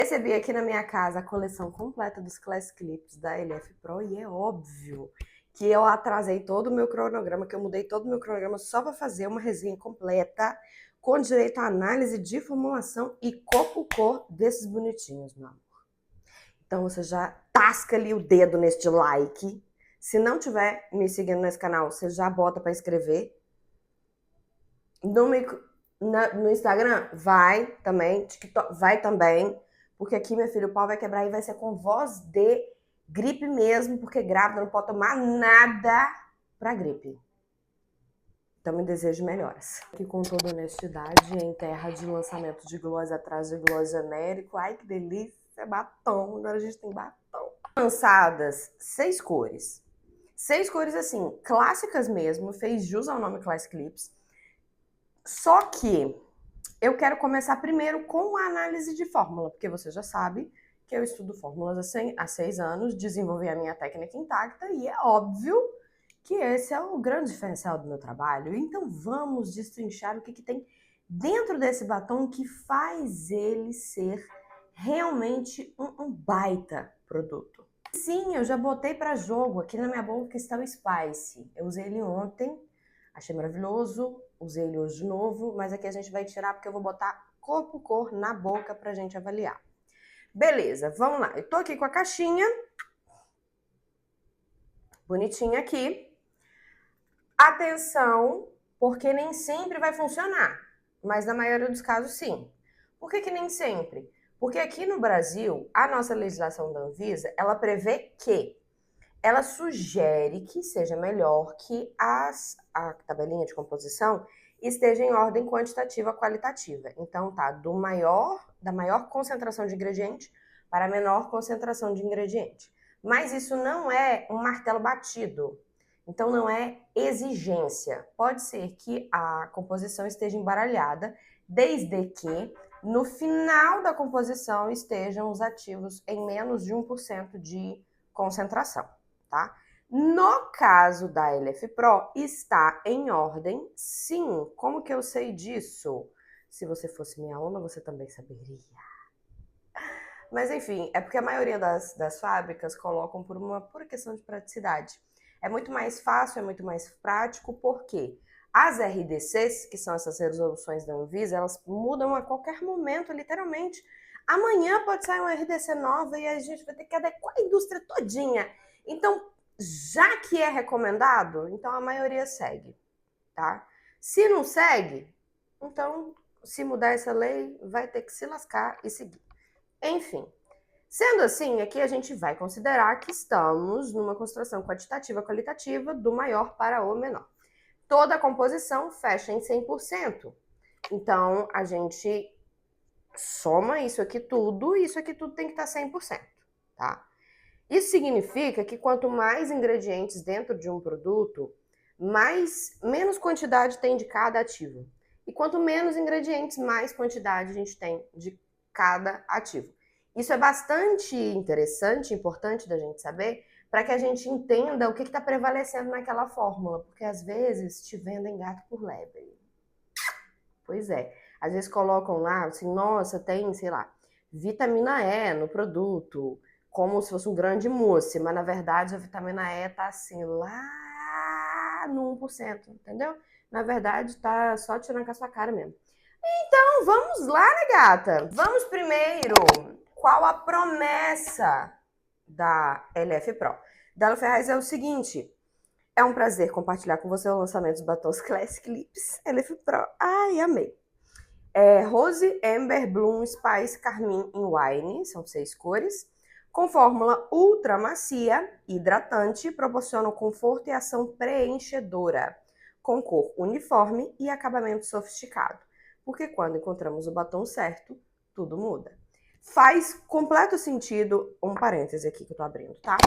Recebi aqui na minha casa a coleção completa dos Classic Clips da LF Pro e é óbvio que eu atrasei todo o meu cronograma, que eu mudei todo o meu cronograma só para fazer uma resenha completa com direito à análise de formulação e cor por cor desses bonitinhos, meu amor. Então você já tasca ali o dedo neste like. Se não tiver me seguindo nesse canal, você já bota para inscrever. No Instagram, vai também. TikTok, vai também. Porque aqui, meu filho, o pau vai quebrar e vai ser com voz de gripe mesmo, porque grávida não pode tomar nada pra gripe. Então, me desejo melhoras. Aqui com toda honestidade, em terra de lançamento de gloss atrás de gloss genérico. Ai, que delícia, batom. Agora a gente tem batom. Lançadas 6 cores. 6 cores, assim, clássicas mesmo. Fez jus ao nome Classic Clips. Só que eu quero começar primeiro com a análise de fórmula, porque você já sabe que eu estudo fórmulas há 6 anos, desenvolvi a minha técnica intacta e é óbvio que esse é o grande diferencial do meu trabalho. Então vamos destrinchar o que tem dentro desse batom que faz ele ser realmente um baita produto. Sim, eu já botei para jogo aqui na minha boca que está o Spice. Eu usei ele ontem, achei maravilhoso, usei ele hoje de novo, mas aqui a gente vai tirar porque eu vou botar cor por cor na boca pra gente avaliar. Beleza, vamos lá. Eu tô aqui com a caixinha, bonitinha aqui. Atenção, porque nem sempre vai funcionar, mas na maioria dos casos sim. Por que nem sempre? Porque aqui no Brasil, a nossa legislação da Anvisa, ela prevê que ela sugere que seja melhor que a tabelinha de composição esteja em ordem quantitativa qualitativa. Então tá da maior concentração de ingrediente para a menor concentração de ingrediente. Mas isso não é um martelo batido. Então não é exigência. Pode ser que a composição esteja embaralhada, desde que no final da composição estejam os ativos em menos de 1% de concentração. Tá? No caso da LF Pro, está em ordem, sim. Como que eu sei disso? Se você fosse minha aluna, você também saberia. Mas enfim, é porque a maioria das fábricas colocam por uma pura questão de praticidade. É muito mais fácil, é muito mais prático, porque as RDCs, que são essas resoluções da Anvisa, elas mudam a qualquer momento, literalmente. Amanhã pode sair uma RDC nova e a gente vai ter que adequar a indústria todinha. Então, já que é recomendado, então a maioria segue, tá? Se não segue, então, se mudar essa lei, vai ter que se lascar e seguir. Enfim, sendo assim, aqui a gente vai considerar que estamos numa concentração quantitativa qualitativa do maior para o menor. Toda a composição fecha em 100%. Então, a gente soma isso aqui tudo e isso aqui tudo tem que estar 100%, tá? Isso significa que quanto mais ingredientes dentro de um produto, menos quantidade tem de cada ativo. E quanto menos ingredientes, mais quantidade a gente tem de cada ativo. Isso é bastante interessante, importante da gente saber, para que a gente entenda o que está prevalecendo naquela fórmula, porque às vezes te vendem gato por lebre. Pois é, às vezes colocam lá, assim, nossa, tem, sei lá, vitamina E no produto, como se fosse um grande mousse, mas na verdade a vitamina E tá assim, lá no 1%, entendeu? Na verdade tá só tirando com a sua cara mesmo. Então, vamos lá, né, gata? Vamos primeiro, qual a promessa da LF Pro? Dela Ferraz é o seguinte, é um prazer compartilhar com você o lançamento dos batons Classic Lips LF Pro. Ai, amei. Rose, Amber, Bloom, Spice, Carmine e Wine, são 6 cores, com fórmula ultra macia, hidratante, proporcionam conforto e ação preenchedora, com cor uniforme e acabamento sofisticado, porque quando encontramos o batom certo, tudo muda. Faz completo sentido, um parêntese aqui que eu tô abrindo, tá?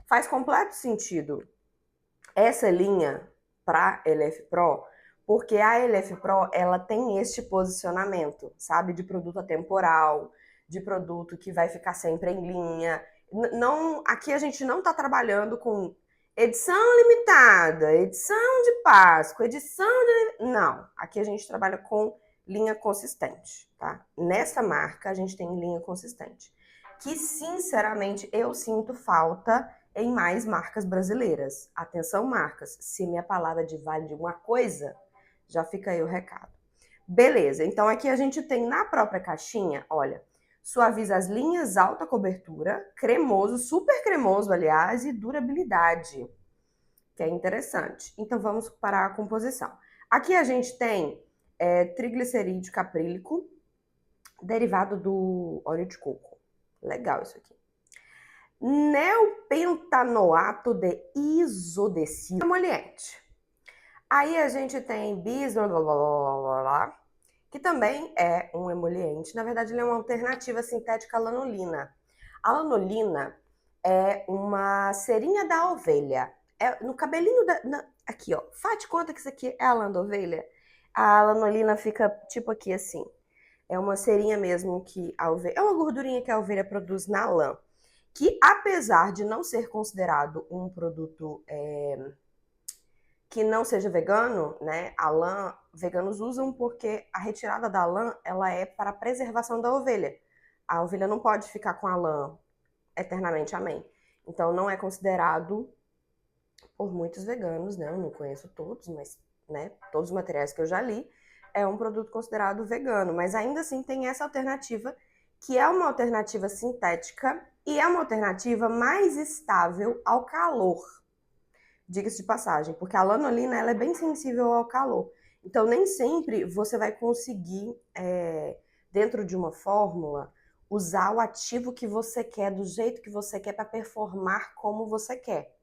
Faz completo sentido essa linha para LF Pro, porque a LF Pro, ela tem este posicionamento, sabe? De produto atemporal, de produto que vai ficar sempre em linha. Não, aqui a gente não está trabalhando com edição limitada, edição de Páscoa, edição de... Não, aqui a gente trabalha com linha consistente, tá? Nessa marca, a gente tem linha consistente. Que, sinceramente, eu sinto falta em mais marcas brasileiras. Atenção, marcas, se minha palavra de vale de uma coisa, já fica aí o recado. Beleza, então aqui a gente tem na própria caixinha, olha, suaviza as linhas, alta cobertura, cremoso, super cremoso, aliás, e durabilidade, que é interessante. Então vamos para a composição. Aqui a gente tem triglicerídeo caprílico, derivado do óleo de coco. Legal isso aqui. Neopentanoato de isodecil emoliente. Aí a gente tem bisolololololá, que também é um emoliente. Na verdade, ele é uma alternativa sintética à lanolina. A lanolina é uma cerinha da ovelha. É no cabelinho aqui, ó. Faz de conta que isso aqui é a lã da ovelha. A lanolina fica tipo aqui assim. É uma cerinha mesmo que a ovelha... É uma gordurinha que a ovelha produz na lã. Que apesar de não ser considerado um produto que não seja vegano, né? A lã, veganos usam porque a retirada da lã, ela é para a preservação da ovelha. A ovelha não pode ficar com a lã eternamente, amém. Então não é considerado por muitos veganos, né? Eu não conheço todos, mas, né, todos os materiais que eu já li, é um produto considerado vegano, mas ainda assim tem essa alternativa, que é uma alternativa sintética e é uma alternativa mais estável ao calor. Diga-se de passagem, porque a lanolina ela é bem sensível ao calor. Então, nem sempre você vai conseguir, dentro de uma fórmula, usar o ativo que você quer, do jeito que você quer, para performar como você quer.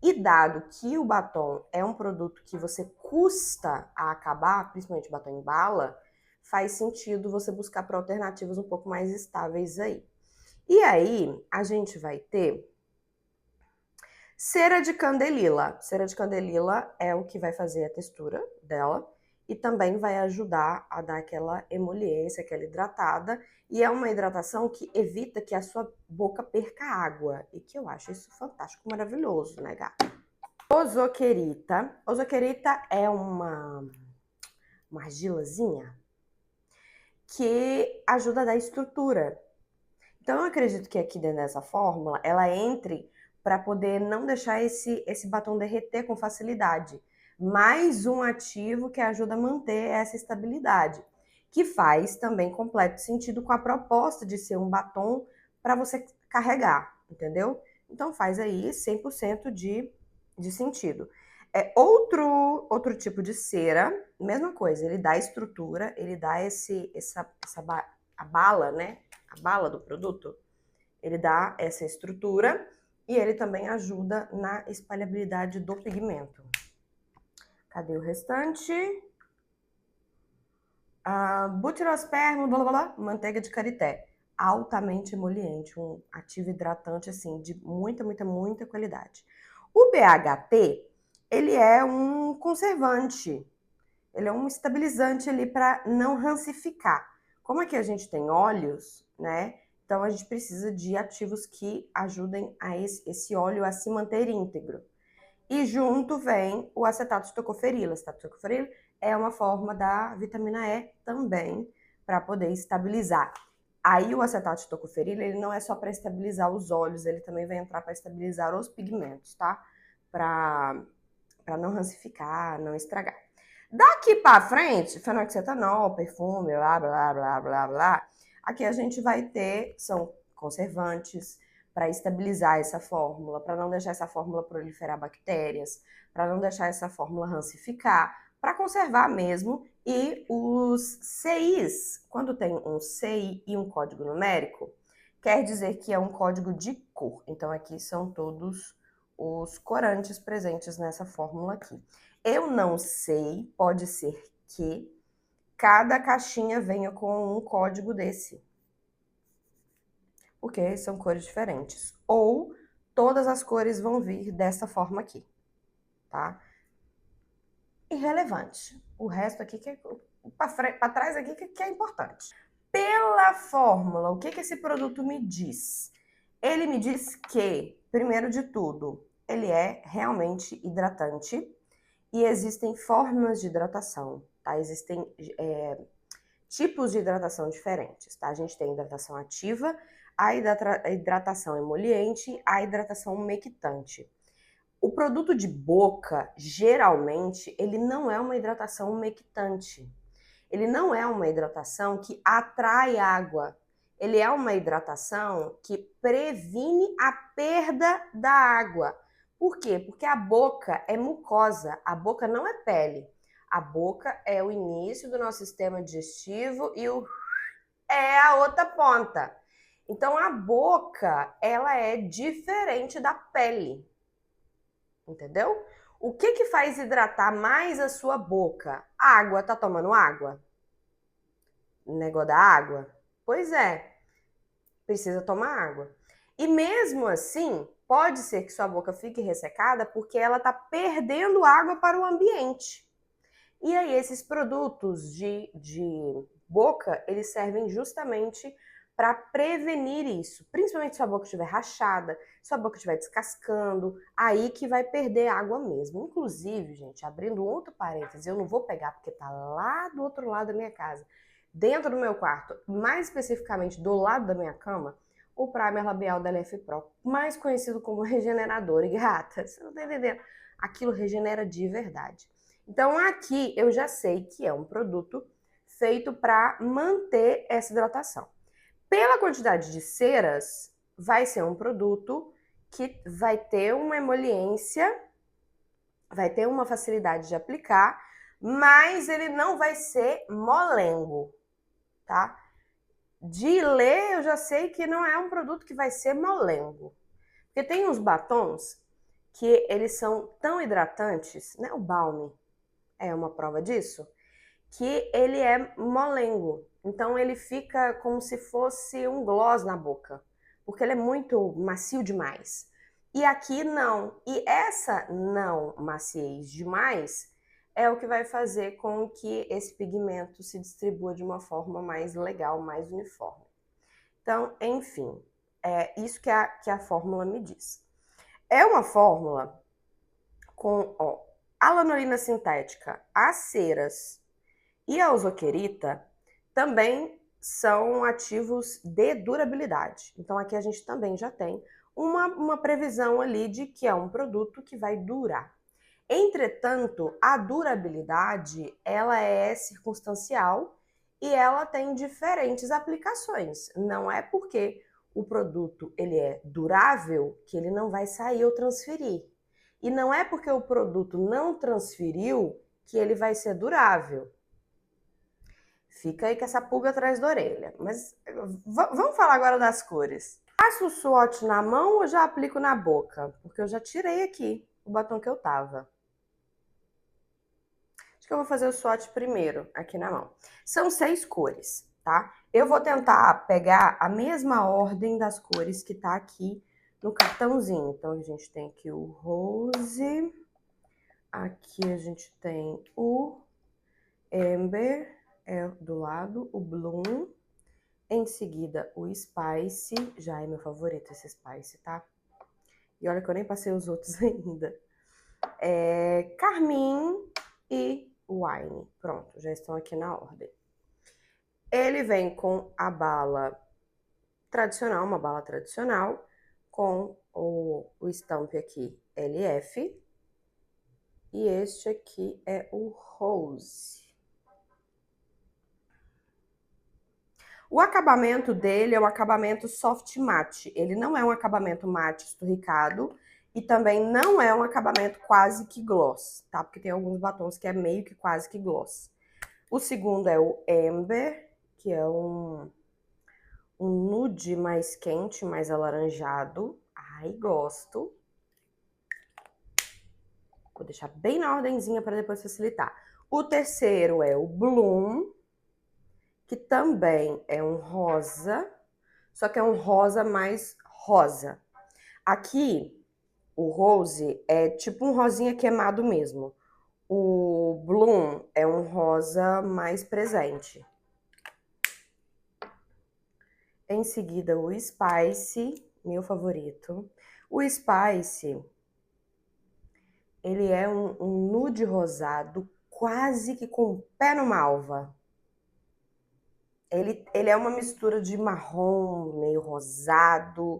E dado que o batom é um produto que você custa a acabar, principalmente batom em bala, faz sentido você buscar por alternativas um pouco mais estáveis aí. E aí, a gente vai ter cera de candelila. Cera de candelila é o que vai fazer a textura dela e também vai ajudar a dar aquela emoliência, aquela hidratada. E é uma hidratação que evita que a sua boca perca água. E que eu acho isso fantástico, maravilhoso, né, gata? Osoquerita. Osoquerita é uma argilazinha que ajuda a dar estrutura. Então, eu acredito que aqui dentro dessa fórmula, ela entre para poder não deixar esse batom derreter com facilidade. Mais um ativo que ajuda a manter essa estabilidade, que faz também completo sentido com a proposta de ser um batom para você carregar, entendeu? Então, faz aí 100% de sentido. Outro tipo de cera, mesma coisa, ele dá estrutura, ele dá a bala, né? A bala do produto, ele dá essa estrutura e ele também ajuda na espalhabilidade do pigmento. Cadê o restante? Butirosperma, blá, blá, blá, manteiga de karité. Altamente emoliente, um ativo hidratante, assim, de muita, muita, muita qualidade. O BHT, ele é um conservante, ele é um estabilizante ali para não rancificar. Como aqui a gente tem óleos, né? Então a gente precisa de ativos que ajudem a esse óleo a se manter íntegro. E junto vem o acetato de tocoferila. Acetato de tocoferila é uma forma da vitamina E também, para poder estabilizar. Aí o acetato de tocoferila, ele não é só para estabilizar os óleos, ele também vai entrar para estabilizar os pigmentos, tá? Para não rancificar, não estragar. Daqui para frente, fenoxetanol, perfume, blá, blá, blá, blá, blá. Aqui a gente vai ter, são conservantes para estabilizar essa fórmula, para não deixar essa fórmula proliferar bactérias, para não deixar essa fórmula rancificar, para conservar mesmo. E os CIs, quando tem um CI e um código numérico, quer dizer que é um código de cor. Então aqui são todos os corantes presentes nessa fórmula aqui. Eu não sei, pode ser que cada caixinha venha com um código desse, porque são cores diferentes. Ou todas as cores vão vir dessa forma aqui, tá? Irrelevante. O resto aqui, para trás aqui, que é importante. Pela fórmula, o que esse produto me diz? Ele me diz que, primeiro de tudo, ele é realmente hidratante e existem formas de hidratação, tá? Existem tipos de hidratação diferentes, tá? A gente tem hidratação ativa, a hidratação emoliente, a hidratação umectante. O produto de boca, geralmente, ele não é uma hidratação umectante. Ele não é uma hidratação que atrai água. Ele é uma hidratação que previne a perda da água. Por quê? Porque a boca é mucosa, a boca não é pele. A boca é o início do nosso sistema digestivo e o é a outra ponta. Então a boca, ela é diferente da pele. Entendeu? O que que faz hidratar mais a sua boca? Água, tá tomando água? Negócio da água? Pois é, precisa tomar água. E mesmo assim, pode ser que sua boca fique ressecada porque ela tá perdendo água para o ambiente. E aí, esses produtos de boca, eles servem justamente para prevenir isso. Principalmente se sua boca estiver rachada, se sua boca estiver descascando, aí que vai perder água mesmo. Inclusive, gente, abrindo outro parênteses, eu não vou pegar porque tá lá do outro lado da minha casa, dentro do meu quarto, mais especificamente do lado da minha cama, o primer labial da LF Pro, mais conhecido como regenerador. E gata, você não tá entendendo? Aquilo regenera de verdade. Então aqui eu já sei que é um produto feito para manter essa hidratação. Pela quantidade de ceras, vai ser um produto que vai ter uma emoliência, vai ter uma facilidade de aplicar, mas ele não vai ser molengo, tá? De ler, eu já sei que não é um produto que vai ser molengo. Porque tem uns batons que eles são tão hidratantes, né? O Balm é uma prova disso, que ele é molengo. Então ele fica como se fosse um gloss na boca, porque ele é muito macio demais. E aqui não. E essa não maciez demais é o que vai fazer com que esse pigmento se distribua de uma forma mais legal, mais uniforme. Então, enfim, é isso que a fórmula me diz. É uma fórmula com, a lanolina sintética, as ceras e a ozonquerita também são ativos de durabilidade. Então aqui a gente também já tem uma previsão ali de que é um produto que vai durar. Entretanto, a durabilidade, ela é circunstancial e ela tem diferentes aplicações. Não é porque o produto ele é durável que ele não vai sair ou transferir. E não é porque o produto não transferiu que ele vai ser durável. Fica aí com essa pulga atrás da orelha. Mas vamos falar agora das cores. Faço o swatch na mão ou já aplico na boca? Porque eu já tirei aqui o batom que eu tava. Acho que eu vou fazer o swatch primeiro, aqui na mão. São 6 cores, tá? Eu vou tentar pegar a mesma ordem das cores que tá aqui no cartãozinho. Então, a gente tem aqui o rose. Aqui a gente tem o amber, do lado, o bloom. Em seguida, o Spice, já é meu favorito esse Spice, tá? E olha que eu nem passei os outros ainda. Carmim e Wine. Pronto, já estão aqui na ordem. Ele vem com a bala tradicional, uma bala tradicional, com o estampe aqui LF. E este aqui é o Rose. O acabamento dele é um acabamento soft matte. Ele não é um acabamento mate esturricado e também não é um acabamento quase que gloss, tá? Porque tem alguns batons que é meio que quase que gloss. O segundo é o Amber, que é um nude mais quente, mais alaranjado. Ai, gosto. Vou deixar bem na ordenzinha para depois facilitar. O terceiro é o Bloom, que também é um rosa, só que é um rosa mais rosa. Aqui, o rose é tipo um rosinha queimado mesmo. O bloom é um rosa mais presente. Em seguida, o spice, meu favorito. O spice, ele é um nude rosado, quase que com o pé numa alva. Ele é uma mistura de marrom, meio rosado,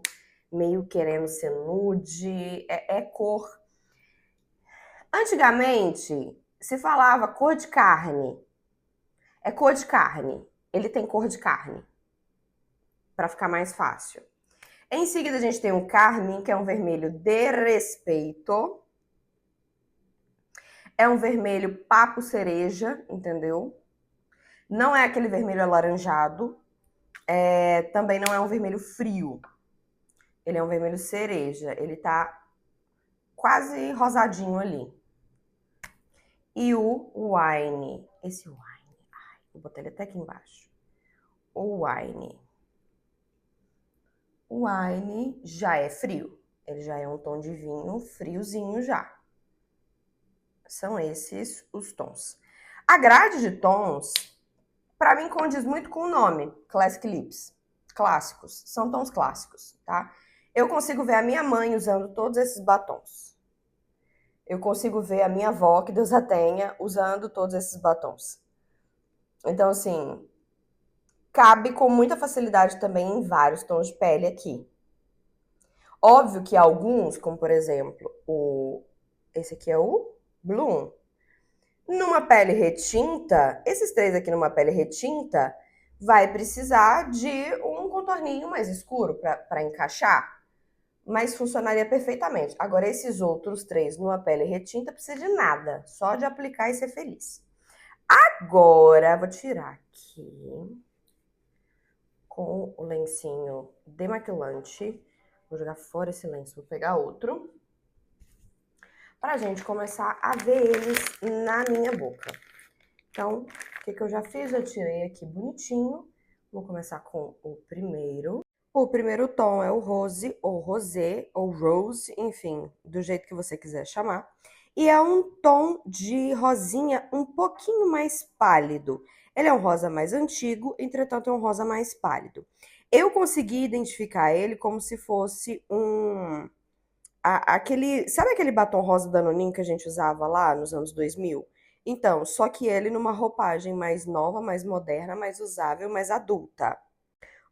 meio querendo ser nude, é cor. Antigamente, se falava cor de carne. É cor de carne. Ele tem cor de carne, para ficar mais fácil. Em seguida, a gente tem o carmim, que é um vermelho de respeito. É um vermelho papo cereja, entendeu? Não é aquele vermelho alaranjado. Também não é um vermelho frio. Ele é um vermelho cereja. Ele tá quase rosadinho ali. E o wine. Esse wine. Ai, vou botar ele até aqui embaixo. O wine. O wine já é frio. Ele já é um tom de vinho friozinho já. São esses os tons. A grade de tons, para mim, condiz muito com o nome, Classic Lips. Clássicos, são tons clássicos, tá? Eu consigo ver a minha mãe usando todos esses batons. Eu consigo ver a minha avó, que Deus a tenha, usando todos esses batons. Então, assim, cabe com muita facilidade também em vários tons de pele aqui. Óbvio que alguns, como por exemplo, esse aqui é o Bloom. Numa pele retinta, esses três aqui numa pele retinta, vai precisar de um contorninho mais escuro para encaixar, mas funcionaria perfeitamente. Agora, esses outros três numa pele retinta, precisa de nada, só de aplicar e ser feliz. Agora, vou tirar aqui com o lencinho demaquilante. Vou jogar fora esse lenço, vou pegar outro. Pra gente começar a ver eles na minha boca. Então, o que eu já fiz? Eu tirei aqui bonitinho. Vou começar com o primeiro. O primeiro tom é o rose, ou rosé, ou rose, enfim, do jeito que você quiser chamar. E é um tom de rosinha um pouquinho mais pálido. Ele é um rosa mais antigo, entretanto é um rosa mais pálido. Eu consegui identificar ele como se fosse sabe aquele batom rosa Danoninho que a gente usava lá nos anos 2000? Então, só que ele numa roupagem mais nova, mais moderna, mais usável, mais adulta.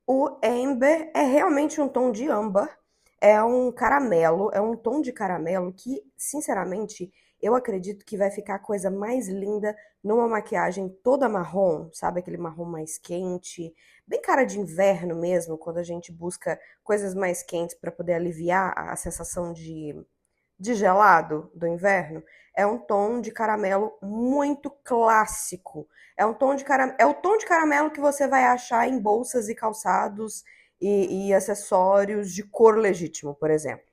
O Amber é realmente um tom de âmbar, é um caramelo, é um tom de caramelo que, sinceramente, eu acredito que vai ficar a coisa mais linda numa maquiagem toda marrom, sabe? Aquele marrom mais quente, bem cara de inverno mesmo, quando a gente busca coisas mais quentes para poder aliviar a sensação de gelado do inverno. É um tom de caramelo muito clássico. É o tom de caramelo que você vai achar em bolsas e calçados e acessórios de cor legítimo, por exemplo.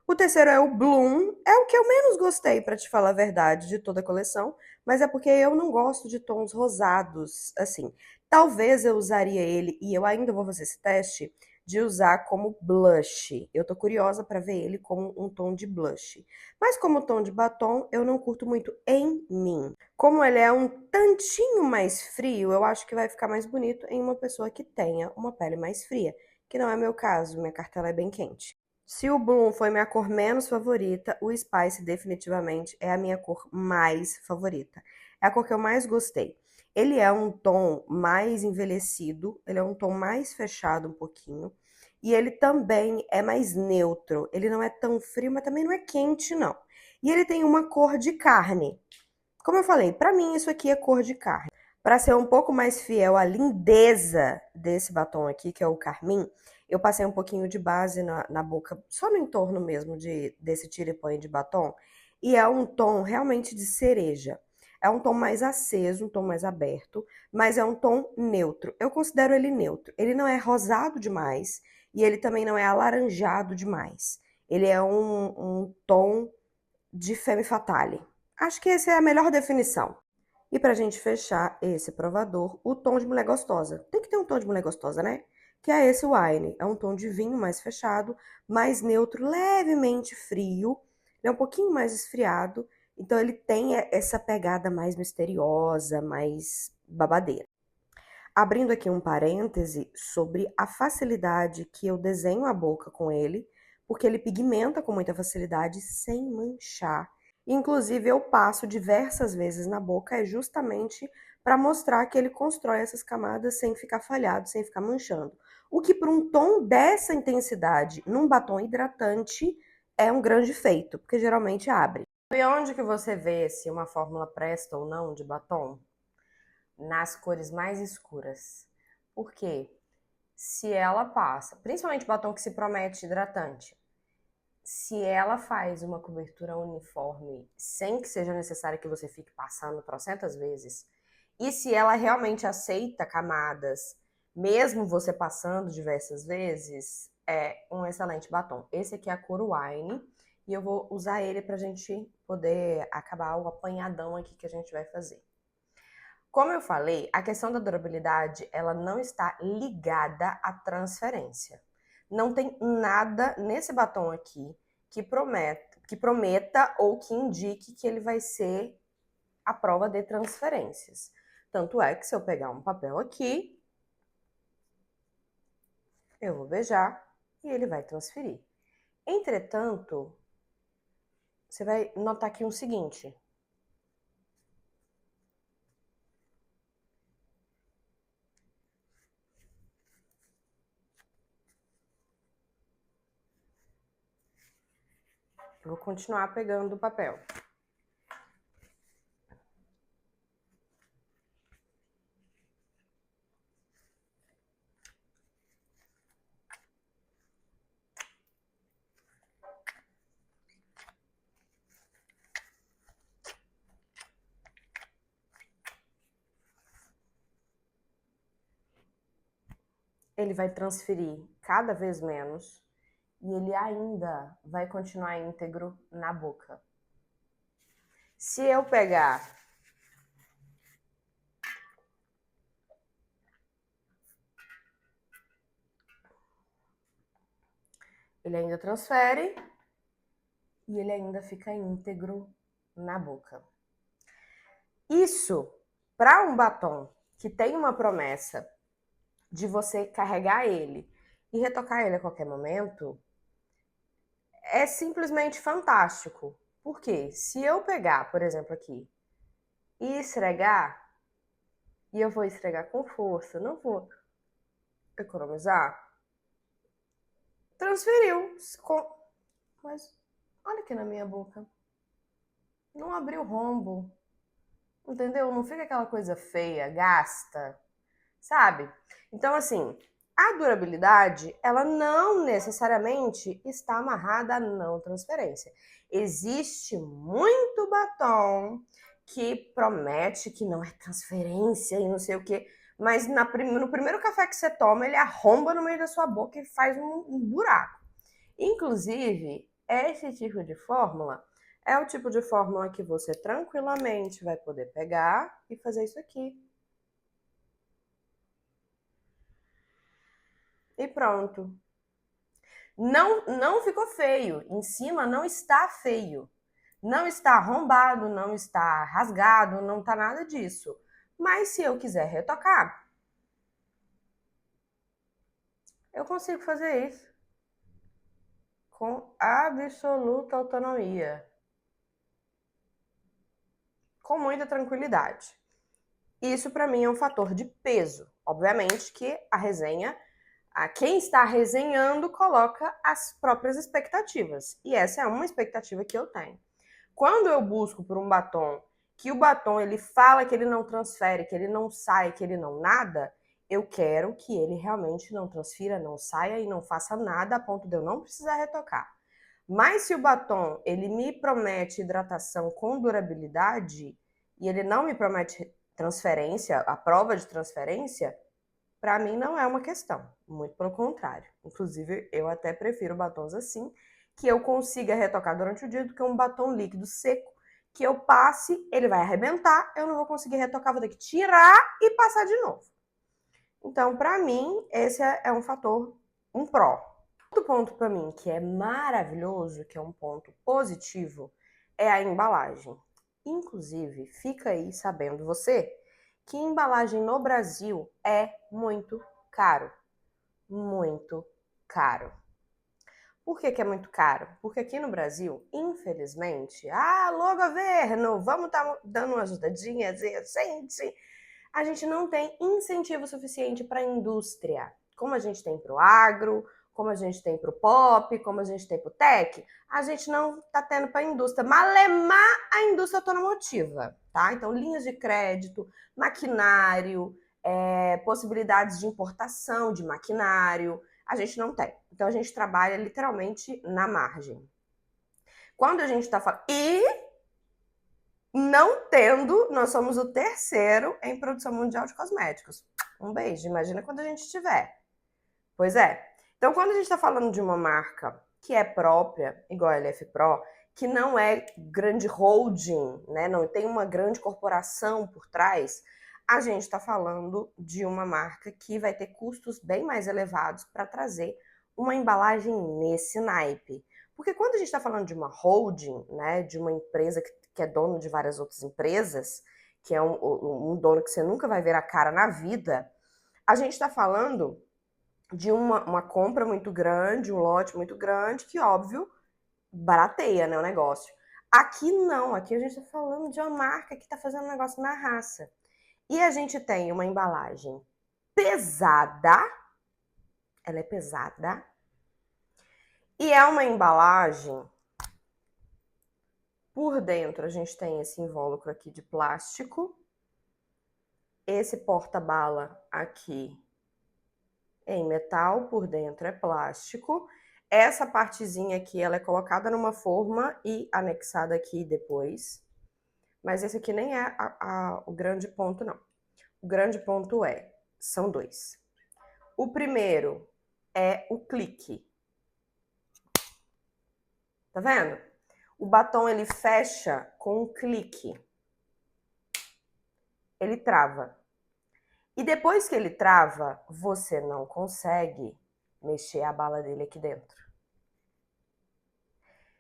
O terceiro é o Bloom, é o que eu menos gostei, para te falar a verdade, de toda a coleção, mas é porque eu não gosto de tons rosados, assim. Talvez eu usaria ele, e eu ainda vou fazer esse teste, de usar como blush. Eu tô curiosa para ver ele como um tom de blush. Mas como tom de batom, eu não curto muito em mim. Como ele é um tantinho mais frio, eu acho que vai ficar mais bonito em uma pessoa que tenha uma pele mais fria, que não é meu caso, minha cartela é bem quente. Se o Bloom foi minha cor menos favorita, o Spice definitivamente é a minha cor mais favorita. É a cor que eu mais gostei. Ele é um tom mais envelhecido, ele é um tom mais fechado um pouquinho. E ele também é mais neutro. Ele não é tão frio, mas também não é quente, não. E ele tem uma cor de carne. Como eu falei, pra mim isso aqui é cor de carne. Pra ser um pouco mais fiel à lindeza desse batom aqui, que é o carmim, eu passei um pouquinho de base na boca, só no entorno mesmo desse tira e põe de batom. E é um tom realmente de cereja. É um tom mais aceso, um tom mais aberto, mas é um tom neutro. Eu considero ele neutro. Ele não é rosado demais e ele também não é alaranjado demais. Ele é um tom de femme fatale. Acho que essa é a melhor definição. E pra gente fechar esse provador, o tom de mulher gostosa. Tem que ter um tom de mulher gostosa, né? Que é esse wine. É um tom de vinho mais fechado, mais neutro, levemente frio. Ele é um pouquinho mais esfriado. Então ele tem essa pegada mais misteriosa, mais babadeira. Abrindo aqui um parêntese sobre a facilidade que eu desenho a boca com ele, porque ele pigmenta com muita facilidade sem manchar. Inclusive, eu passo diversas vezes na boca, é justamente para mostrar que ele constrói essas camadas sem ficar falhado, sem ficar manchando. O que para um tom dessa intensidade, num batom hidratante, é um grande feito, porque geralmente abre. E onde que você vê se uma fórmula presta ou não de batom? Nas cores mais escuras. Por quê? Se ela passa, principalmente batom que se promete hidratante, se ela faz uma cobertura uniforme sem que seja necessário que você fique passando trocentas vezes, e se ela realmente aceita camadas, mesmo você passando diversas vezes, é um excelente batom. Esse aqui é a cor Wine, e eu vou usar ele pra gente poder acabar o apanhadão aqui que a gente vai fazer. Como eu falei, a questão da durabilidade, ela não está ligada à transferência. Não tem nada nesse batom aqui que prometa ou que indique que ele vai ser a prova de transferências. Tanto é que se eu pegar um papel aqui, eu vou beijar e ele vai transferir. Entretanto, você vai notar aqui o seguinte. Vou continuar pegando o papel. Ele vai transferir cada vez menos e ele ainda vai continuar íntegro na boca. Se eu pegar ele ainda transfere e ele ainda fica íntegro na boca. Isso, para um batom que tem uma promessa de você carregar ele e retocar ele a qualquer momento, é simplesmente fantástico. Porque se eu pegar, por exemplo, aqui e esfregar, e eu vou esfregar com força, não vou economizar, transferiu. Mas olha aqui na minha boca. Não abriu rombo. Entendeu? Não fica aquela coisa feia, gasta, sabe? Então, assim, a durabilidade, ela não necessariamente está amarrada à não transferência. Existe muito batom que promete que não é transferência e não sei o quê, mas no primeiro café que você toma, ele arromba no meio da sua boca e faz um buraco. Inclusive, esse tipo de fórmula é o tipo de fórmula que você tranquilamente vai poder pegar e fazer isso aqui. E pronto. Não ficou feio. Em cima não está feio. Não está arrombado, não está rasgado, não está nada disso. Mas se eu quiser retocar, eu consigo fazer isso com absoluta autonomia. Com muita tranquilidade. Isso para mim é um fator de peso. Obviamente que a resenha, quem está resenhando coloca as próprias expectativas. E essa é uma expectativa que eu tenho. Quando eu busco por um batom, que o batom ele fala que ele não transfere, que ele não sai, que ele não nada, eu quero que ele realmente não transfira, não saia e não faça nada a ponto de eu não precisar retocar. Mas se o batom ele me promete hidratação com durabilidade e ele não me promete transferência, a prova de transferência, para mim não é uma questão, muito pelo contrário. Inclusive, eu até prefiro batons assim, que eu consiga retocar durante o dia do que um batom líquido seco, que eu passe, ele vai arrebentar, eu não vou conseguir retocar, vou ter que tirar e passar de novo. Então, para mim, esse é um fator, um pró. Outro ponto para mim que é maravilhoso, que é um ponto positivo, é a embalagem. Inclusive, fica aí sabendo você que embalagem no Brasil é muito caro. Muito caro. Por que é muito caro? Porque aqui no Brasil, infelizmente, alô governo, vamos estar dando uma ajudadinha, gente, A gente não tem incentivo suficiente para a indústria, como a gente tem para o agro, como a gente tem para o pop, como a gente tem para o tech, a gente não está tendo para a indústria. Malemar a indústria automotiva, tá? Então, linhas de crédito, maquinário, possibilidades de importação de maquinário, a gente não tem. Então, a gente trabalha literalmente na margem. Quando a gente está falando... E não tendo, nós somos o terceiro em produção mundial de cosméticos. Um beijo, imagina quando a gente tiver. Pois é. Então, quando a gente está falando de uma marca que é própria, igual a LF Pro, que não é grande holding, né? Não tem uma grande corporação por trás, a gente está falando de uma marca que vai ter custos bem mais elevados para trazer uma embalagem nesse naipe. Porque quando a gente está falando de uma holding, né, de uma empresa que é dono de várias outras empresas, que é um dono que você nunca vai ver a cara na vida, a gente está falando de uma compra muito grande, um lote muito grande, que, óbvio, barateia, né, o negócio. Aqui não, aqui a gente está falando de uma marca que está fazendo um negócio na raça. E a gente tem uma embalagem pesada, ela é pesada, e é uma embalagem, por dentro a gente tem esse invólucro aqui de plástico, esse porta-bala aqui em metal, por dentro é plástico. Essa partezinha aqui, ela é colocada numa forma e anexada aqui depois. Mas esse aqui nem é o grande ponto, não. O grande ponto são dois. O primeiro é o clique. Tá vendo? O batom, ele fecha com um clique. Ele trava. E depois que ele trava, você não consegue mexer a bala dele aqui dentro.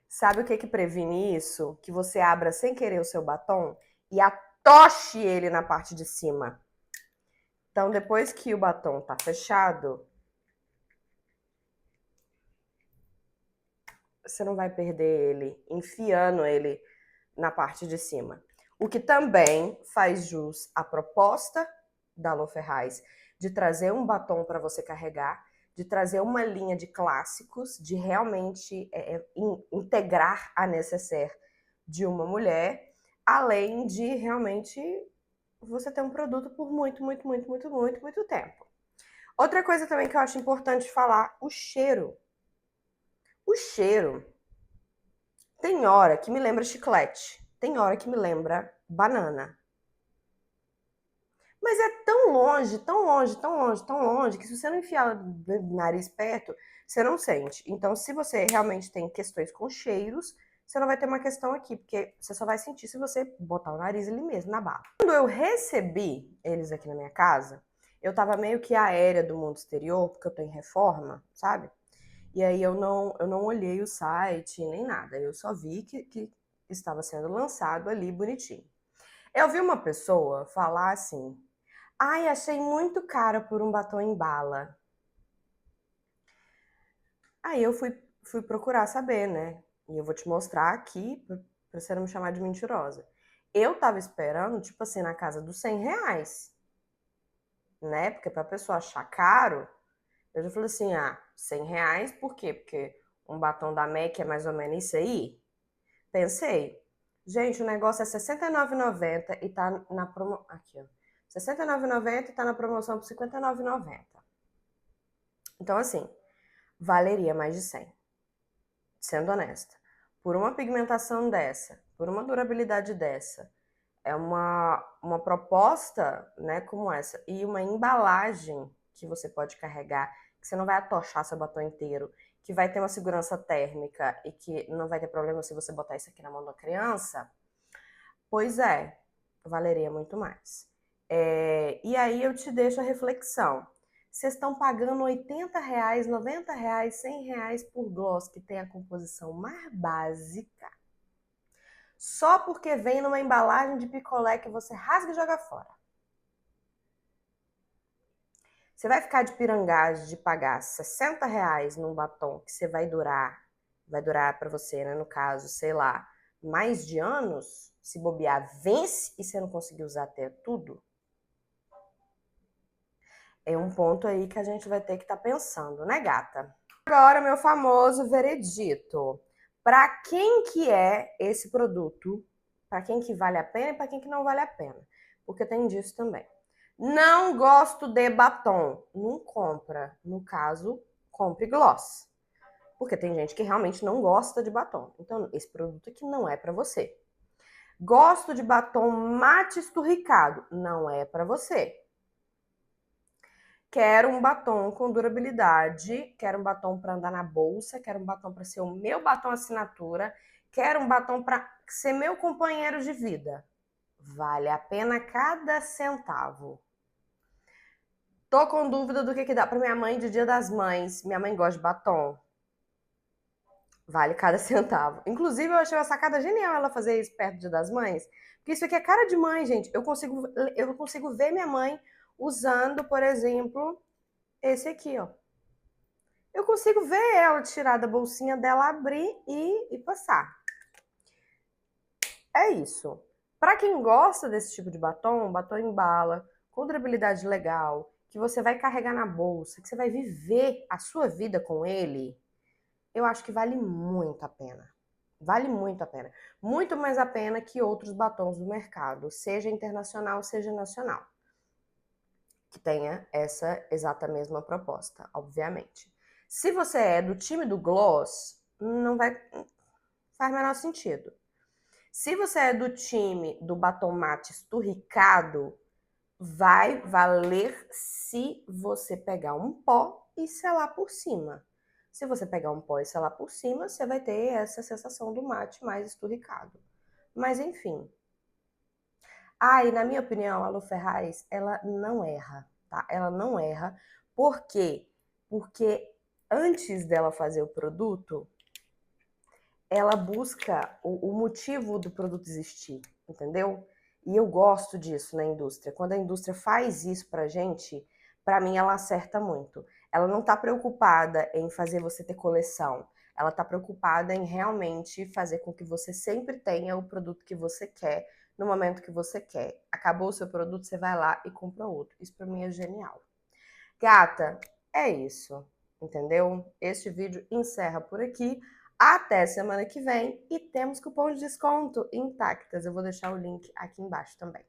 Sabe o que previne isso? Que você abra sem querer o seu batom e atoche ele na parte de cima. Então, depois que o batom tá fechado, você não vai perder ele enfiando ele na parte de cima. O que também faz jus à proposta da Alô Ferraz de trazer um batom para você carregar, de trazer uma linha de clássicos, de realmente integrar a necessaire de uma mulher, além de realmente você ter um produto por muito, muito, muito, muito, muito, muito tempo. Outra coisa também que eu acho importante falar, o cheiro. O cheiro tem hora que me lembra chiclete, tem hora que me lembra banana. Mas é tão longe, tão longe, tão longe, tão longe, que se você não enfiar o nariz perto, você não sente. Então, se você realmente tem questões com cheiros, você não vai ter uma questão aqui, porque você só vai sentir se você botar o nariz ali mesmo, na bala. Quando eu recebi eles aqui na minha casa, eu tava meio que aérea do mundo exterior, porque eu tô em reforma, sabe? E aí eu não olhei o site nem nada, eu só vi que estava sendo lançado ali bonitinho. Eu vi uma pessoa falar assim: ai, achei muito caro por um batom em bala. Aí eu fui procurar saber, né? E eu vou te mostrar aqui pra você não me chamar de mentirosa. Eu tava esperando, tipo assim, na casa dos R$100, né? Porque pra pessoa achar caro, eu já falei assim, R$100, por quê? Porque um batom da MAC é mais ou menos isso aí? Pensei. Gente, o negócio é R$69,90 e tá na promoção. Aqui, ó. R$69,90 e tá na promoção por R$59,90. Então, assim, valeria mais de 100. Sendo honesta. Por uma pigmentação dessa, por uma durabilidade dessa, é uma proposta, né, como essa, e uma embalagem que você pode carregar, que você não vai atochar seu batom inteiro, que vai ter uma segurança térmica e que não vai ter problema se você botar isso aqui na mão da criança, pois valeria muito mais. E aí eu te deixo a reflexão. Vocês estão pagando R$80, R$90, R$100 por gloss que tem a composição mais básica, só porque vem numa embalagem de picolé que você rasga e joga fora. Você vai ficar de pirangagem de pagar R$60 num batom que você vai durar para você, né, no caso, sei lá, mais de anos, se bobear, vence e você não conseguir usar até tudo? É um ponto aí que a gente vai ter que estar pensando, né, gata? Agora, meu famoso veredito. Para quem que é esse produto? Para quem que vale a pena e para quem que não vale a pena? Porque tem disso também. Não gosto de batom. Não compra. No caso, compre gloss. Porque tem gente que realmente não gosta de batom. Então, esse produto aqui não é para você. Gosto de batom mate esturricado. Não é para você. Quero um batom com durabilidade, quero um batom para andar na bolsa, quero um batom para ser o meu batom assinatura, quero um batom para ser meu companheiro de vida. Vale a pena cada centavo. Tô com dúvida do que dá para minha mãe de Dia das Mães. Minha mãe gosta de batom. Vale cada centavo. Inclusive, eu achei uma sacada genial ela fazer isso perto do Dia das Mães. Porque isso aqui é cara de mãe, gente. Eu consigo ver minha mãe usando, por exemplo, esse aqui, ó. Eu consigo ver ela tirar da bolsinha dela, abrir e passar. É isso. Para quem gosta desse tipo de batom, batom em bala, com durabilidade legal, que você vai carregar na bolsa, que você vai viver a sua vida com ele, eu acho que vale muito a pena. Vale muito a pena. Muito mais a pena que outros batons do mercado, seja internacional, seja nacional. Que tenha essa exata mesma proposta, obviamente. Se você é do time do gloss, não vai faz o menor sentido. Se você é do time do batom mate esturricado, vai valer se você pegar um pó e selar por cima. Se você pegar um pó e selar por cima, você vai ter essa sensação do mate mais esturricado. Mas enfim. Ah, e na minha opinião, a Lu Ferraz, ela não erra, tá? Ela não erra. Por quê? Porque antes dela fazer o produto, ela busca o motivo do produto existir, entendeu? E eu gosto disso na indústria. Quando a indústria faz isso pra gente, pra mim ela acerta muito. Ela não tá preocupada em fazer você ter coleção. Ela tá preocupada em realmente fazer com que você sempre tenha o produto que você quer no momento que você quer. Acabou o seu produto, você vai lá e compra outro. Isso pra mim é genial. Gata, é isso, entendeu? Este vídeo encerra por aqui. Até semana que vem e temos cupom de desconto intactas. Eu vou deixar o link aqui embaixo também.